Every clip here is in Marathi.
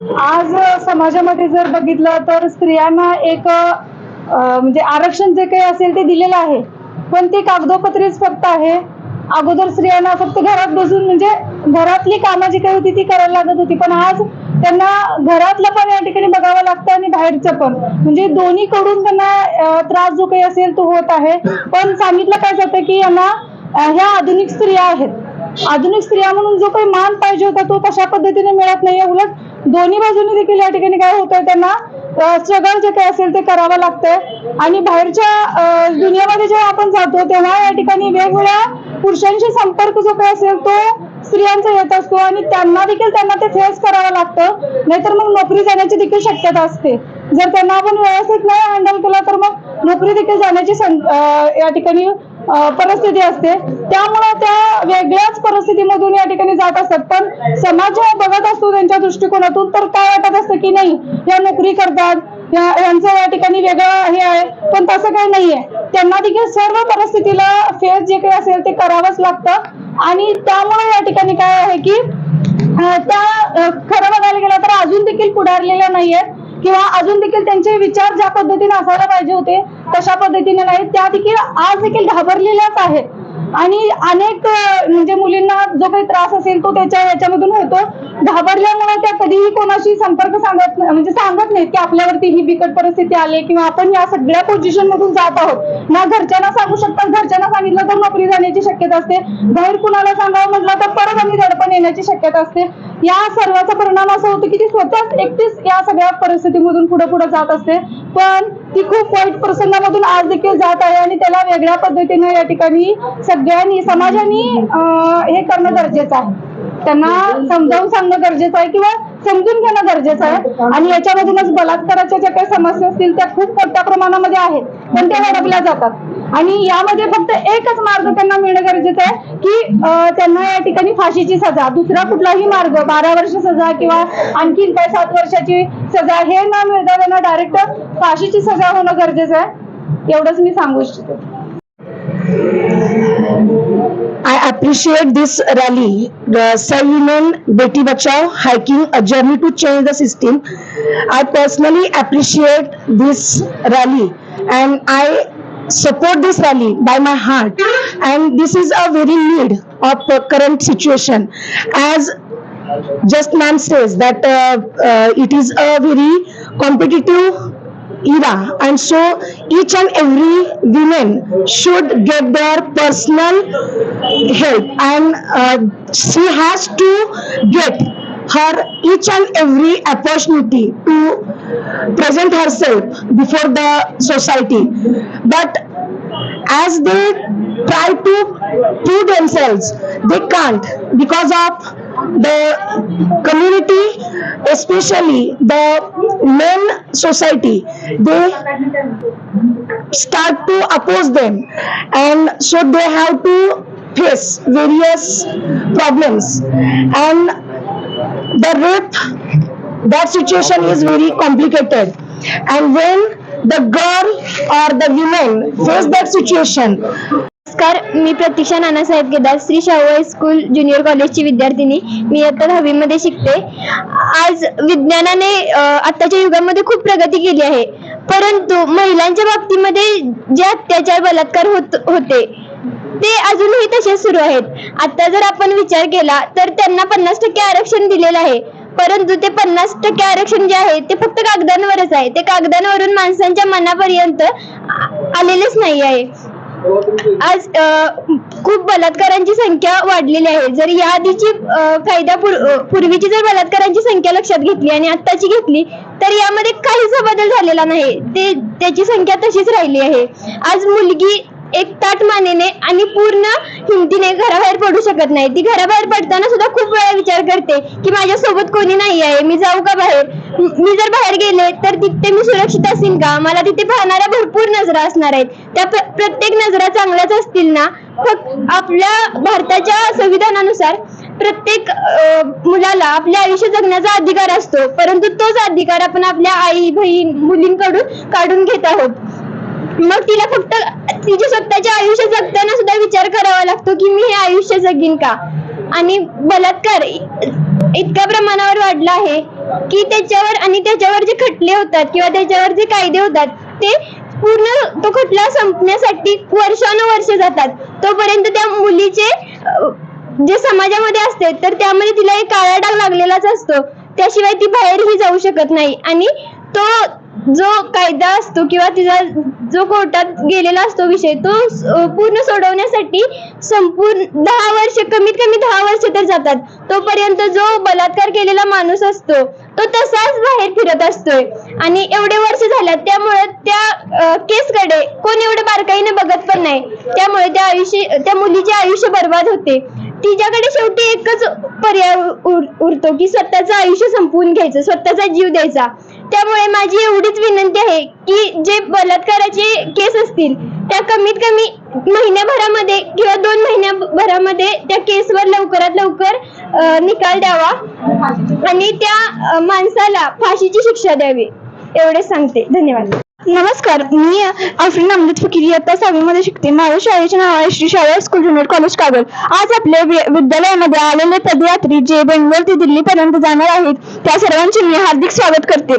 आज समाजामध्ये जर बघितलं तर स्त्रियांना एक म्हणजे आरक्षण जे काही असेल ते दिलेलं आहे, पण ते कागदोपत्रीच फक्त आहे. अगोदर स्त्रियांना फक्त घरात बसून म्हणजे घरातली कामं जी काही होती ती करायला लागत होती, पण आज त्यांना घरातलं पण या ठिकाणी बघावं लागतं आणि बाहेरचं पण, म्हणजे दोन्हीकडून त्यांना त्रास जो काही असेल तो होत आहे. पण सांगितलं काय जातं की यांना ह्या आधुनिक स्त्रिया आहेत. आधुनिक स्त्रिया म्हणून जो काही मान पाहिजे होता तो तशा पद्धतीने मिळत नाहीये. उलट दोन्ही बाजूने देखील या ठिकाणी काय होतंय, त्यांना स्ट्रगल जे काही असेल ते करावं लागतंय. आणि बाहेरच्या दुनियामध्ये जेव्हा आपण जातो तेव्हा या ठिकाणी वेगवेगळ्या पुरुषांशी संपर्क जो काही असेल तो स्त्रियांचा येत असतो आणि त्यांना ते फेस करावं लागतं. नाहीतर मग नोकरी जाण्याची देखील शक्यता असते. जर त्यांना आपण व्यवस्थित नाही हँडल केलं तर मग नोकरी देखील जाण्याची या ठिकाणी परिस्थिती असते. त्यामुळे त्या वेगळ्याच परिस्थितीमधून या ठिकाणी जात असतात. पण समाज जेव्हा बघत असतो त्यांच्या दृष्टिकोनातून तर काय वाटत असतं की नाही, या नोकरी करतात, यांचं या ठिकाणी वेगळं हे आहे, पण तसं काही नाहीये. त्यांना देखील सर्व परिस्थितीला फेस जे काही असेल ते करावंच लागतं. आणि त्यामुळे या ठिकाणी काय आहे की त्या खरं बघायला गेलं तर अजून देखील पुढारलेल्या नाहीयेत, किंवा अजून देखील त्यांचे विचार ज्या पद्धतीने असायला पाहिजे होते तशा पद्धतीने नाही, त्या देखील आज देखील घाबरलेल्याच आहेत. आणि अनेक म्हणजे मुलींना जो काही त्रास असेल तो याच्यामधून होतो. घाबरल्यामुळे त्या कधीही कोणाशी संपर्क सांगत नाहीत की आपल्यावरती ही बिकट परिस्थिती आली किंवा आपण या सगळ्या पोझिशन मधून जात आहोत. ना घरच्यांना सांगू शकतात, घरच्यांना सांगितलं तर नोकरी जाण्याची शक्यता असते, बाहेर कुणाला सांगावं म्हटलं तर परत आणि दडपण येण्याची शक्यता असते. या सर्वाचा परिणाम असा होतो की ती स्वतःच एकटीच या सगळ्या परिस्थितीमधून पुढे जात असते. पण ती खूप वाईट प्रसंगामधून आज देखील जात आहे आणि त्याला वेगळ्या पद्धतीने या ठिकाणी सगळ्यांनी समाजाने हे करणं गरजेचं आहे. त्यांना समजावून सांगणं गरजेचं आहे किंवा समजून घेणं गरजेचं आहे. आणि याच्यामधूनच बलात्काराच्या ज्या काही समस्या असतील त्या खूप मोठ्या प्रमाणामध्ये आहेत, पण त्या ओळखल्या जातात. आणि यामध्ये फक्त एकच मार्ग त्यांना मिळणं गरजेचं आहे की त्यांना या ठिकाणी फाशीची सजा, दुसरा कुठलाही मार्ग 12 वर्ष सजा किंवा आणखीन काय 7 वर्षाची सजा हे न मिळता त्यांना डायरेक्ट फाशीची सजा होणं गरजेचं आहे. एवढंच मी सांगू इच्छिते. I appreciate this rally, the Sai Women Beti Bachao hiking a journey to change the system. I personally appreciate this rally and I support this rally by my heart, and this is a very need of current situation, as just ma'am says that it is a very competitive era, and so each and every woman should get their personal help, and she has to get her each and every opportunity to present herself before the society. But as they try to prove themselves, they can't because of the community, especially the men society. They start to oppose them, and so they have to face various problems, and the rape, that situation is very complicated. And when the girl or the woman face that situation. नमस्कार, मी प्रतीक्षा नानासाहेब केदार, श्री शाहू हायस्कूल ज्युनियर कॉलेजची विद्यार्थिनी. मी आता 10वी मध्ये शिकते. आज विज्ञानाने आताच्या युगामध्ये खूप प्रगती केली आहे, परंतु महिलांच्या बाबतीमध्ये जे अत्याचार बलात्कार होते ते अजूनही तसेच सुरू आहेत. आता जर आपण विचार केला तर त्यांना 50% आरक्षण दिलेलं आहे, परंतु ते 50% आरक्षण जे आहे ते फक्त कागदांवरच आहे. ते कागदांवरून माणसांच्या मनापर्यंत आलेलेच नाही आहे. आज खूप बलात्कारांची संख्या वाढलेली आहे. जर या आधीची पूर्वीची जर बलात्कारांची संख्या लक्षात घेतली आणि आत्ताची घेतली तर यामध्ये काहीच बदल झालेला नाही. त्याची संख्या तशीच राहिली आहे. आज मुलगी एक ताट मानेने आणि पूर्ण हिमतीने घराबाहेर पडू शकत नाही. ती घराबाहेर पडताना सुद्धा खूप वेळा विचार करते की माझ्या सोबत कोणी नाही आहे, मी जाऊ का बाहेर, मी जर बाहेर गेले तर तिथे मी सुरक्षित असेन का, मला तिथे पाहणाऱ्या भरपूर नजरा असणार आहेत, त्या प्रत्येक नजरा चांगल्याच असतील ना. फक्त आपल्या भारताच्या संविधानानुसार प्रत्येक मुलाला आपले आयुष्य जगण्याचा अधिकार असतो, परंतु तोच अधिकार आपण आपल्या आई बहीण मुलींकडून काढून घेत आहोत. मग तिला फक्त तिचे स्वतःचे आयुष्य जगताना सुद्धा विचार करावा लागतो की मी हे आयुष्य जगीन का. आणि बलात्कार इतक्या प्रमाणावर वाढला आहे की त्याच्यावर जे खटले होतात किंवा त्याच्यावर जे कायदे होतात ते पूर्ण तो खटला संपण्यासाठी वर्षानुवर्ष जातात. तोपर्यंत त्या मुलीचे जे समाजामध्ये असते तर त्यामध्ये तिला एक काळा डाग लागलेलाच असतो. त्याशिवाय ती बाहेरही जाऊ शकत नाही आणि तो जो कायदा असतो किंवा तिचा जो कोर्टात गेलेला असतो विषय तो पूर्ण सोडवण्यासाठी संपूर्ण 10 वर्ष कमीत कमी 10 वर्ष तर जातात. तोपर्यंत जो बलात्कार केलेला माणूस असतो तो तसाच बाहेर फिरत असतोय आणि एवढे वर्ष झाल्यात. त्यामुळे त्या केसकडे कोण एवढं बारकाईने बघत पण नाही. त्यामुळे त्या मुलीचे आयुष्य बर्बाद होते. तिच्याकडे शेवटी एकच पर्याय उरतो की स्वतःचं आयुष्य संपवून घ्यायचं, स्वतःचा जीव द्यायचा. त्यामुळे माझी एवढीच विनंती आहे की जे बलात्काराचे केस असतील त्या कमीत कमी महिन्याभरामध्ये किंवा 2 महिन्याभरामध्ये त्या केसवर लवकरात लवकर निकाल द्यावा आणि त्या माणसाला फाशीची शिक्षा द्यावी एवढेच सांगते. धन्यवाद. नमस्कार, मी आफरीन अमृत फकीर इयत्ता 6वी मध्ये शिकते. माझ्या शाळेचे नाव आहे श्री शाळा स्कूल ज्युनियर कॉलेज कागल. आज आपल्या विद्यालयामध्ये आलेले पदयात्री जे बेंगलोर ते दिल्ली पर्यंत जाणार आहेत त्या सर्वांचे मी हार्दिक स्वागत करते.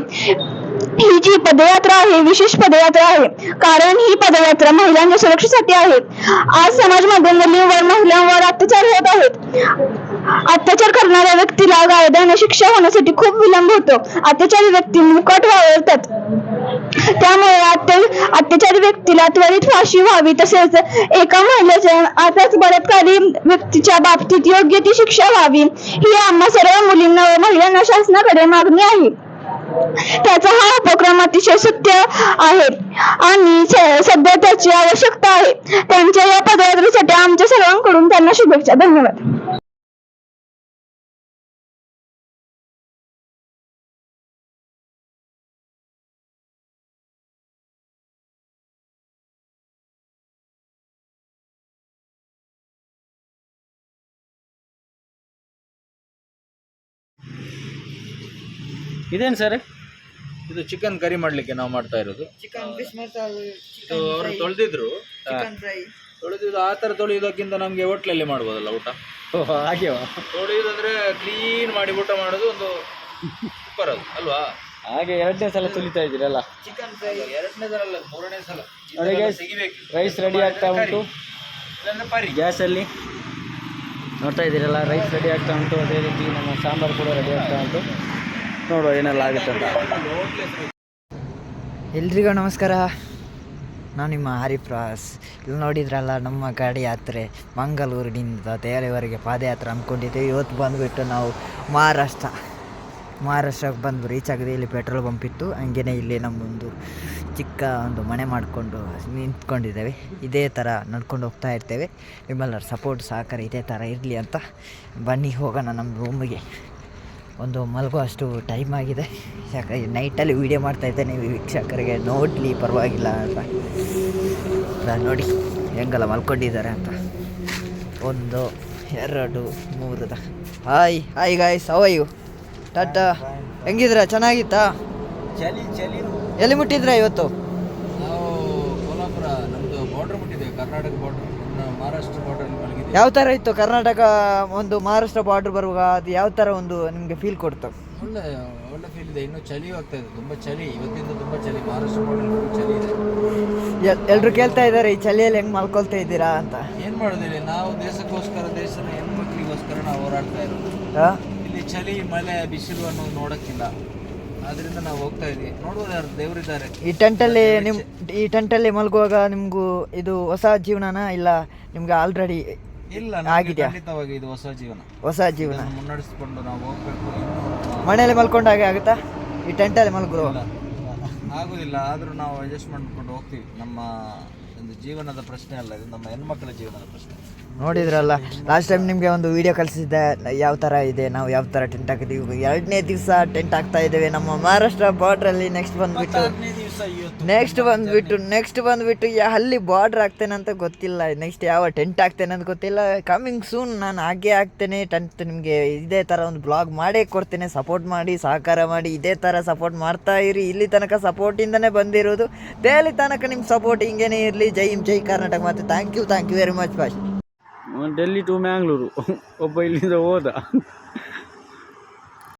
ही जी पदयात्रा आहे विशेष पदयात्रा आहे कारण ही पदयात्रा महिलांच्या सुरक्षेसाठी आहे. आज समाजामध्ये मुलींवर महिलांवर अत्याचार होत आहेत. अत्याचार करणाऱ्या व्यक्तीला कायद्याने शिक्षा होण्यासाठी खूप विलंब होतो. अत्याचारी व्यक्ती मुकाट वावरतात. त्यामुळे अत्याचारी व्यक्तीला त्वरित फाशी व्हावी तसेच एका महिलेच्या आताच बलात्कारी व्यक्तीच्या बाबतीत योग्य ती शिक्षा व्हावी ही आम्हा सर्व मुलींना व महिलांना शासनाकडे मागणी आहे. त्याचा हा उपक्रम अतिशय सत्य आहे आणि सध्या त्याची आवश्यकता आहे. त्यांच्या या पदयात्रेसाठी आमच्या सर्वांकडून त्यांना शुभेच्छा. धन्यवाद. ಇದೇನು ಸರ್? ಇದು ಚಿಕನ್ ಕರಿ ಮಾಡ್ಲಿಕ್ಕೆ ನಾವು ಮಾಡ್ತಾ ಇರೋದು. ಚಿಕನ್ ಫಿಶ್ ಮಸಾಲೆ, ಇದು ಅವರು ತೊಳೆದಿದ್ರು, ಚಿಕನ್ ಫ್ರೈ. ತೊಳೆದಿದ್ದು ಆ ಥರ ತೊಳೆಯೋದಕ್ಕಿಂತ ನಮಗೆ ಹೋಟ್ಲಲ್ಲಿ ಮಾಡ್ಬೋದಲ್ಲ ಊಟ. ಓಹ್ ಹಾಗೆವಾ? ತೊಳೆಯೋದಂದ್ರೆ ಕ್ಲೀನ್ ಮಾಡಿ ಊಟ ಮಾಡೋದು ಒಂದು ಸೂಪರ್ ಅದು ಅಲ್ವಾ? ಹಾಗೆ 2ನೇ ಸಲ ತುಳಿತಾ ಇದ್ದೀರಲ್ಲ? ಚಿಕನ್ ಫ್ರೈ 2ನೇ ಸಲ ಅಲ್ಲ 3ನೇ ಸಲ ಅವರಿಗೆ ತೆಗಿಬೇಕು. ರೈಸ್ ರೆಡಿ ಆಗ್ತಾ ಉಂಟು ಇಲ್ಲಾಂದ್ರೆ ಪರಿ ಗ್ಯಾಸಲ್ಲಿ ನೋಡ್ತಾ ಇದ್ದೀರಲ್ಲ. ರೈಸ್ ರೆಡಿ ಆಗ್ತಾ ಉಂಟು, ಅದೇ ರೀತಿ ನಮ್ಮ ಸಾಂಬಾರು ಕೂಡ ರೆಡಿ ಆಗ್ತಾ ಉಂಟು. ನೋಡುವ ಏನೆಲ್ಲ ಆಗುತ್ತೆ ಅಂತ. ಎಲ್ರಿಗೂ ನಮಸ್ಕಾರ, ನಾನು ನಿಮ್ಮ ಹರಿಪ್ರಾಸ್. ಇಲ್ಲಿ ನೋಡಿದ್ರಲ್ಲ ನಮ್ಮ ಗಾಡಿ ಯಾತ್ರೆ ಮಂಗಳೂರಿನಿಂದ ದೆಹಲಿವರೆಗೆ ಪಾದಯಾತ್ರೆ ಅಂದ್ಕೊಂಡಿದ್ದೇವೆ. ಇವತ್ತು ಬಂದುಬಿಟ್ಟು ನಾವು ಮಹಾರಾಷ್ಟ್ರಕ್ಕೆ ಬಂದು ರೀಚ್ ಆಗಿದೆ. ಇಲ್ಲಿ ಪೆಟ್ರೋಲ್ ಬಂಪ್ ಇತ್ತು, ಹಂಗೇ ಇಲ್ಲಿ ನಮ್ಮೊಂದು ಚಿಕ್ಕ ಒಂದು ಮನೆ ಮಾಡಿಕೊಂಡು ನಿಂತ್ಕೊಂಡಿದ್ದೇವೆ. ಇದೇ ಥರ ನಡ್ಕೊಂಡು ಹೋಗ್ತಾ ಇರ್ತೇವೆ. ನಿಮ್ಮೆಲ್ಲರ ಸಪೋರ್ಟ್ ಸಹಕಾರ ಇದೇ ಥರ ಇರಲಿ ಅಂತ ಬನ್ನಿ ಹೋಗೋಣ ನಮ್ಮ ರೂಮಿಗೆ. ಒಂದು ಮಲಗೋ ಅಷ್ಟು ಟೈಮ್ ಆಗಿದೆ. ಯಾಕಂದರೆ ನೈಟಲ್ಲಿ ವೀಡಿಯೋ ಮಾಡ್ತಾಯಿದ್ದೆ, ನೀವು ವೀಕ್ಷಕರಿಗೆ ನೋಡಲಿ ಪರವಾಗಿಲ್ಲ ಅಂತ. ನೋಡಿ ಹೆಂಗೆಲ್ಲ ಮಲ್ಕೊಂಡಿದ್ದಾರೆ ಅಂತ. 1 2 3 hi guys, how are you? ಟಾಟಾ, ಹೆಂಗಿದ್ರ? ಚೆನ್ನಾಗಿತ್ತಾ? ಚಳಿ ಎಲ್ಲಿ ಮುಟ್ಟಿದ್ರ ಇವತ್ತು? ನಾವು ಕೋಲಾಪುರ ನಮ್ಮದು ಬಾರ್ಡರ್ ಮುಟ್ಟಿದ್ದೇವೆ, ಕರ್ನಾಟಕ ಬಾರ್ಡರ್, ಮಹಾರಾಷ್ಟ್ರ ಬಾರ್ಡರ್ ಮಲಗಿದ್ದೇವೆ. ಯಾವ ಥರ ಇತ್ತು ಕರ್ನಾಟಕ ಒಂದು ಮಹಾರಾಷ್ಟ್ರ ಬಾರ್ಡರ್ ಬರುವಾಗ? ಅದು ಯಾವ ಥರ ಒಂದು ನಿಮಗೆ ಫೀಲ್ ಕೊಡ್ತು? ಒಳ್ಳೆ ಫೀಲ್ ಇದೆ. ಇನ್ನೂ ಚಳಿ ಆಗ್ತಾ ಇದೆ, ತುಂಬ ಚಳಿ ಇವತ್ತಿಂದ, ತುಂಬ ಚಳಿ. ಮಹಾರಾಷ್ಟ್ರ ಬಾರ್ಡರ್ ಚಳಿ ಇದೆ. ಎಲ್ಲರೂ ಕೇಳ್ತಾ ಇದ್ದಾರೆ ಈ ಚಳಿಯಲ್ಲಿ ಹೆಂಗೆ ಮಲ್ಕೊಳ್ತಾ ಇದ್ದೀರಾ ಅಂತ. ಏನು ಮಾಡೋದಿಲ್ಲ, ನಾವು ದೇಶಕ್ಕೋಸ್ಕರ, ದೇಶದ ಹೆಣ್ಮಕ್ಳಿಗೋಸ್ಕರ ನಾವು ಹೋರಾಡ್ತಾ ಇರೋದು. ಇಲ್ಲಿ ಚಳಿ ಮಳೆ ಬಿಸಿಲು ಅನ್ನೋದು ನೋಡೋಕ್ಕಿಲ್ಲ, ಆದ್ರಿಂದ ನಾವು ಹೋಗ್ತಾ ಇದೀವಿ. ನೋಡುವ ದೇವರಿದ್ದಾರೆ. ಈ ಟೆಂಟಲ್ಲಿ ಮಲಗುವಾಗ ನಿಮಗೂ ಇದು ಹೊಸ ಜೀವನನ ಇಲ್ಲ ನಿಮ್ಗೆ ಆಲ್ರೆಡಿ ಇಲ್ಲ ಆಗಿದೆಯಾ? ಖಂಡಿತವಾಗಿ ಇದು ಹೊಸ ಜೀವನ ಮುನ್ನಡೆಸಿಕೊಂಡು ನಾವು ಹೋಗ್ಬೇಕು. ಮನೆಯಲ್ಲಿ ಮಲ್ಕೊಂಡಾಗೆ ಆಗುತ್ತಾ? ಈ ಟೆಂಟಲ್ಲಿ ಮಲಗುವ ಆಗುದಿಲ್ಲ, ಆದ್ರೂ ನಾವು ಅಡ್ಜಸ್ಟ್ ಮಾಡ್ಕೊಂಡು ಹೋಗ್ತೀವಿ. ನಮ್ಮ ಒಂದು ಜೀವನದ ಪ್ರಶ್ನೆ ಅಲ್ಲ, ಇದು ನಮ್ಮ ಹೆಣ್ಮಕ್ಳ ಜೀವನದ ಪ್ರಶ್ನೆ. ನೋಡಿದ್ರಲ್ಲ, ಲಾಸ್ಟ್ ಟೈಮ್ ನಿಮಗೆ ಒಂದು ವಿಡಿಯೋ ಕಳಿಸಿದ್ದೆ ಯಾವ ಥರ ಇದೆ, ನಾವು ಯಾವ ಥರ ಟೆಂಟ್ ಹಾಕಿದ್ದೀವಿ. 2ನೇ ದಿವಸ ಟೆಂಟ್ ಹಾಕ್ತಾ ಇದ್ದೇವೆ ನಮ್ಮ ಮಹಾರಾಷ್ಟ್ರ ಬಾರ್ಡ್ರಲ್ಲಿ. ನೆಕ್ಸ್ಟ್ ಬಂದುಬಿಟ್ಟು ಅಲ್ಲಿ ಬಾರ್ಡ್ರ್ ಆಗ್ತೇನೆ ಅಂತ ಗೊತ್ತಿಲ್ಲ, ನೆಕ್ಸ್ಟ್ ಯಾವ ಟೆಂಟ್ ಹಾಕ್ತೇನೆ ಅಂತ ಗೊತ್ತಿಲ್ಲ. ಕಮಿಂಗ್ ಸೂನ್ ನಾನು ಹಾಗೆ ಹಾಕ್ತೇನೆ ಟೆಂಟ್. ನಿಮಗೆ ಇದೇ ಥರ ಒಂದು ಬ್ಲಾಗ್ ಮಾಡೇ ಕೊಡ್ತೇನೆ. ಸಪೋರ್ಟ್ ಮಾಡಿ, ಸಹಕಾರ ಮಾಡಿ, ಇದೇ ಥರ ಸಪೋರ್ಟ್ ಮಾಡ್ತಾ ಇರಿ. ಇಲ್ಲಿ ತನಕ ಸಪೋರ್ಟಿಂದನೇ ಬಂದಿರೋದು, ದೆಹಲಿ ತನಕ ನಿಮ್ಮ ಸಪೋರ್ಟ್ ಹಿಂಗೇನೇ ಇರಲಿ. ಜೈ ಕರ್ನಾಟಕ. ಮತ್ತು thank you very much bye. Delhi to Mangalore ಒಬ್ಬ ಇಲ್ಲಿಂದ ಹೋದ